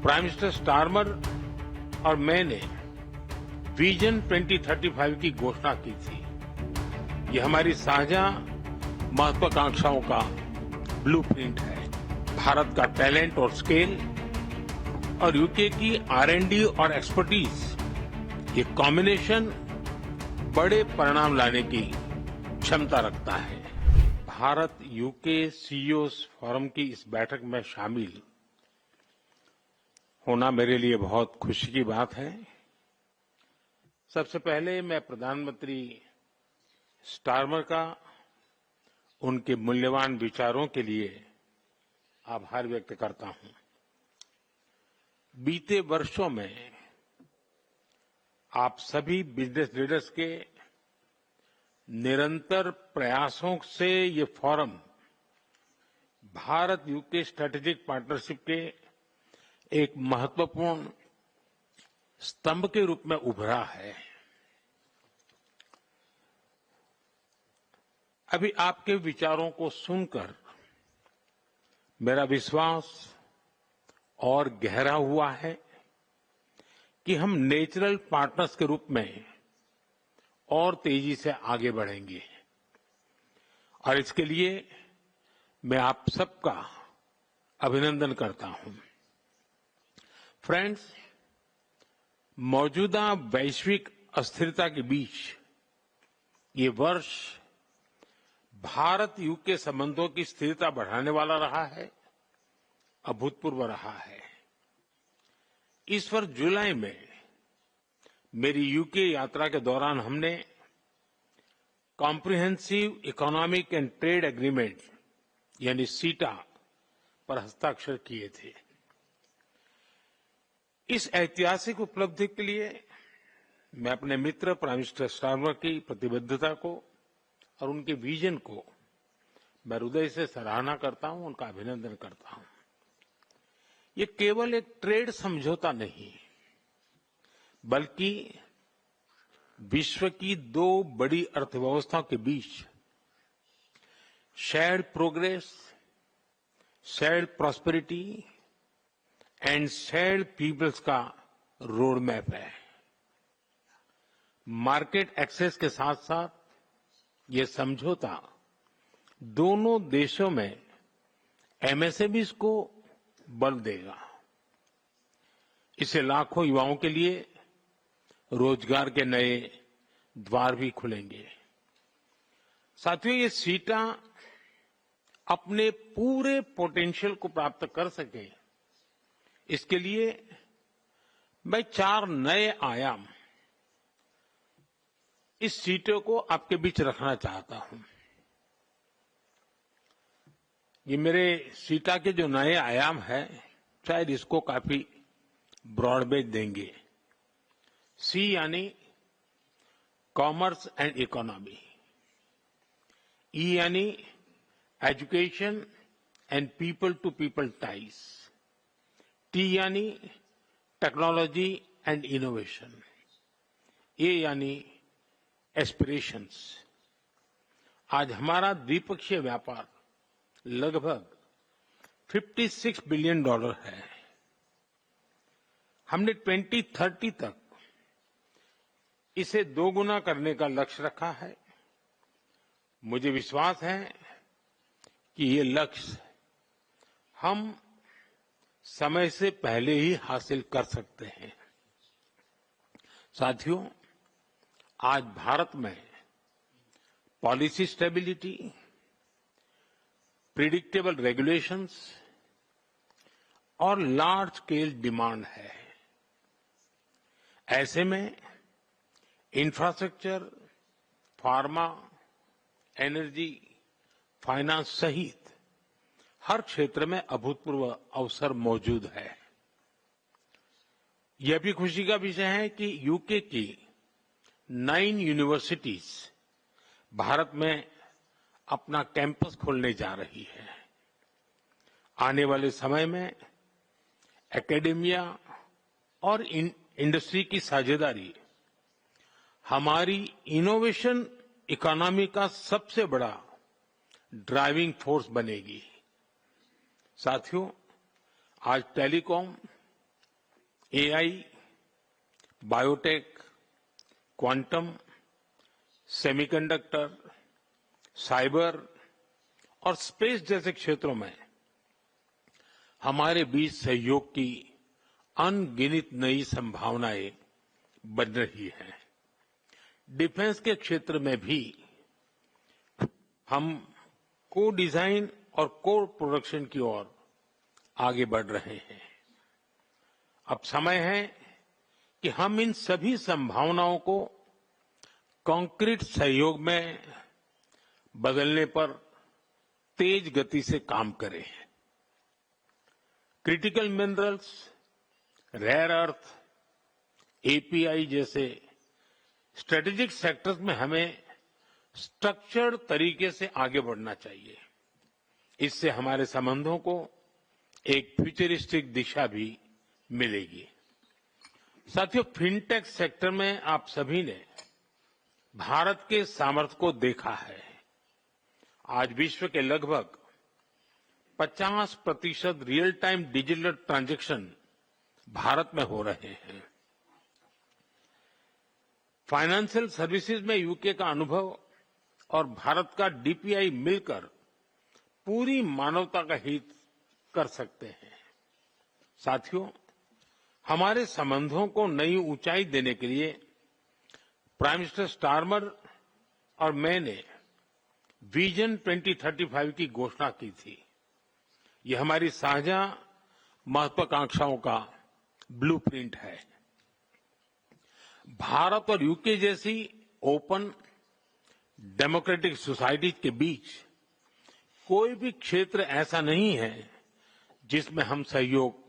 Prime minister Starmer और मैंने vision 2035 की घोषणा की थी। ये हमारी साझा महत्वाकांक्षाओं का ब्लूप्रिंट है। भारत का टैलेंट और स्केल और यूके की R&D और एक्सपर्टीज, ये कॉम्बिनेशन बड़े परिणाम लाने की क्षमता रखता है। भारत यूके सीईओज फोरम की इस बैठक में शामिल होना मेरे लिए बहुत खुशी की बात है। सबसे पहले मैं प्रधानमंत्री स्टारमर का उनके मूल्यवान विचारों के लिए आभार व्यक्त करता हूं। बीते वर्षों में आप सभी बिजनेस लीडर्स के निरंतर प्रयासों से ये forum Bharat UK strategic partnership के एक महत्वपूर्ण स्तंभ के रूप में उभरा है। अभी आपके विचारों को सुनकर मेरा विश्वास और गहरा हुआ है कि हम नेचुरल पार्टनर्स के रूप में और तेजी से आगे बढ़ेंगे और इसके लिए मैं आप सबका अभिनंदन करता हूं। फ्रेंड्स, मौजूदा वैश्विक अस्थिरता के बीच ये वर्ष भारत यूके संबंधों की स्थिरता बढ़ाने वाला रहा है, अभूतपूर्व रहा है। इस वर्ष जुलाई में मेरी यूके यात्रा के दौरान हमने comprehensive economic and trade agreement यानी सीटा पर हस्ताक्षर किए थे। इस ऐतिहासिक उपलब्धि के लिए मैं अपने मित्र प्राइम मिनिस्टर स्टारमर की प्रतिबद्धता को और उनके विजन को मैं हृदय से सराहना करता हूं, उनका अभिनंदन करता हूं। ये केवल एक ट्रेड समझौता नहीं, बल्कि विश्व की दो बड़ी अर्थव्यवस्थाओं के बीच shared progress, shared prosperity and shared peoples का रोड मैप है। मार्केट एक्सेस के साथ साथ ये समझौता दोनों देशों में एमएसएमईज को बल देगा। इससे लाखों युवाओं के लिए रोजगार के नए द्वार भी खुलेंगे। साथियों, ये सीटा अपने पूरे पोटेंशियल को प्राप्त कर सके, इसके लिए मैं 4 नए आयाम इस सीटों को आपके बीच रखना चाहता हूं। ये मेरे सीटा के जो नए आयाम हैं, शायद इसको काफी ब्रॉड बेस देंगे। सी यानी कॉमर्स एंड इकोनॉमी, ई यानी education and people to people ties, T यानी टेक्नोलॉजी एंड इनोवेशन, ए यानी एस्पिरेशंस। आज हमारा द्विपक्षीय व्यापार लगभग $56 बिलियन है। हमने 2030 तक इसे 2 गुना करने का लक्ष्य रखा है। मुझे विश्वास है कि ये लक्ष्य हम समय से पहले ही हासिल कर सकते हैं। साथियों, आज भारत में पॉलिसी स्टेबिलिटी, प्रिडिक्टेबल रेगुलेशंस और लार्ज स्केल डिमांड है। ऐसे में इंफ्रास्ट्रक्चर, फार्मा, एनर्जी, फाइनेंस सहित हर क्षेत्र में अभूतपूर्व अवसर मौजूद है। यह भी खुशी का विषय है कि यूके की 9 यूनिवर्सिटीज भारत में अपना कैंपस खोलने जा रही है। आने वाले समय में एकेडेमिया और इंडस्ट्री की साझेदारी हमारी इनोवेशन इकोनॉमी का सबसे बड़ा ड्राइविंग फोर्स बनेगी। साथियों, आज telecom AI, biotech, quantum, semiconductor, cyber और स्पेस जैसे क्षेत्रों में हमारे बीच सहयोग की अनगिनत नई संभावनाएं बन रही हैं। डिफेंस के क्षेत्र में भी हम को डिजाइन और को प्रोडक्शन की ओर आगे बढ़ रहे हैं। अब समय है कि हम इन सभी संभावनाओं को कॉन्क्रीट सहयोग में बदलने पर तेज गति से काम करें। Critical minerals, rare earth, API जैसे स्ट्रेटेजिक सेक्टर्स में हमें स्ट्रक्चर्ड तरीके से आगे बढ़ना चाहिए। इससे हमारे संबंधों को एक फ्यूचरिस्टिक दिशा भी मिलेगी। साथियों, फिनटेक सेक्टर में आप सभी ने भारत के सामर्थ्य को देखा है। आज विश्व के लगभग 50% real time digital transaction Bharat में हो रहे हैं। फाइनेंशियल सर्विसेज में यूके का अनुभव और भारत का डीपीआई मिलकर पूरी मानवता का हित कर सकते हैं। साथियों, हमारे संबंधों को नई ऊंचाई देने के लिए प्राइम मिनिस्टर स्टारमर और मैंने विजन 2035 की घोषणा की थी। ये हमारी साझा महत्वाकांक्षाओं का ब्लूप्रिंट है। भारत और यूके जैसी ओपन डेमोक्रेटिक सोसाइटीज के बीच कोई भी क्षेत्र ऐसा नहीं है जिसमें हम सहयोग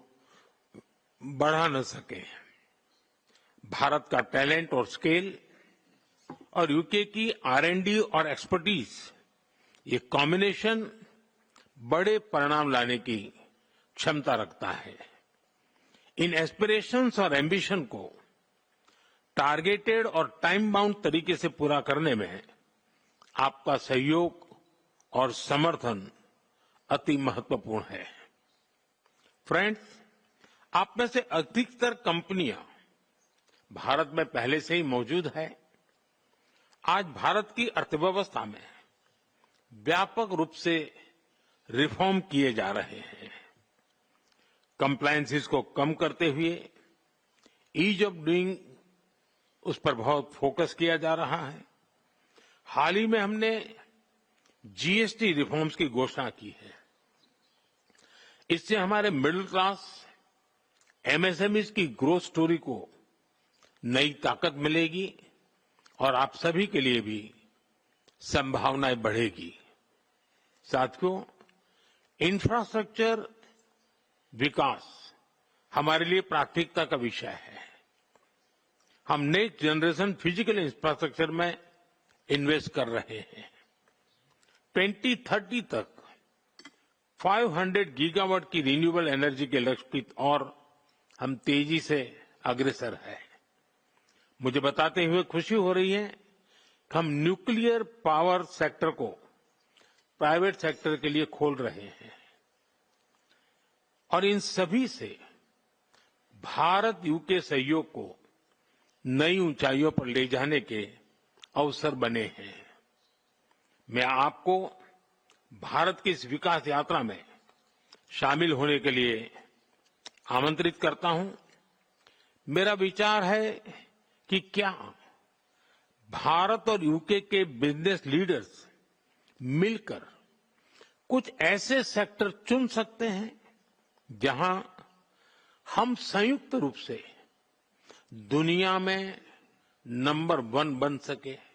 बढ़ा न सकें। भारत का टैलेंट और स्केल और यूके की R&D और एक्सपर्टीज, ये कॉम्बिनेशन बड़े परिणाम लाने की क्षमता रखता है। इन एस्पिरेशंस और एम्बिशन को टारगेटेड और टाइम बाउंड तरीके से पूरा करने में आपका सहयोग और समर्थन अति महत्वपूर्ण है। फ्रेंड्स, आप में से अधिकतर कंपनियां भारत में पहले से ही मौजूद है। आज भारत की अर्थव्यवस्था में व्यापक रूप से रिफॉर्म किए जा रहे हैं। कंप्लायंसेस को कम करते हुए ईज ऑफ डूइंग, उस पर बहुत फोकस किया जा रहा है। हाल ही में हमने जीएसटी रिफॉर्म्स की घोषणा की है। इससे हमारे मिडिल क्लास एमएसएमईज की ग्रोथ स्टोरी को नई ताकत मिलेगी और आप सभी के लिए भी संभावनाएं बढ़ेगी। साथियों, इंफ्रास्ट्रक्चर विकास हमारे लिए प्राथमिकता का विषय है। हम नेक्स्ट जनरेशन फिजिकल इंफ्रास्ट्रक्चर में इन्वेस्ट कर रहे हैं। 2030 तक 500 गीगावाट की रिन्यूएबल एनर्जी के लक्ष्य की ओर हम तेजी से अग्रसर हैं। मुझे बताते हुए खुशी हो रही है कि हम न्यूक्लियर पावर सेक्टर को प्राइवेट सेक्टर के लिए खोल रहे हैं और इन सभी से भारत यूके सहयोग को नई ऊंचाइयों पर ले जाने के अवसर बने हैं। मैं आपको भारत की इस विकास यात्रा में शामिल होने के लिए आमंत्रित करता हूं। मेरा विचार है कि क्या भारत और यूके के बिजनेस लीडर्स मिलकर कुछ ऐसे सेक्टर चुन सकते हैं जहां हम संयुक्त रूप से दुनिया में नंबर 1 बन सके।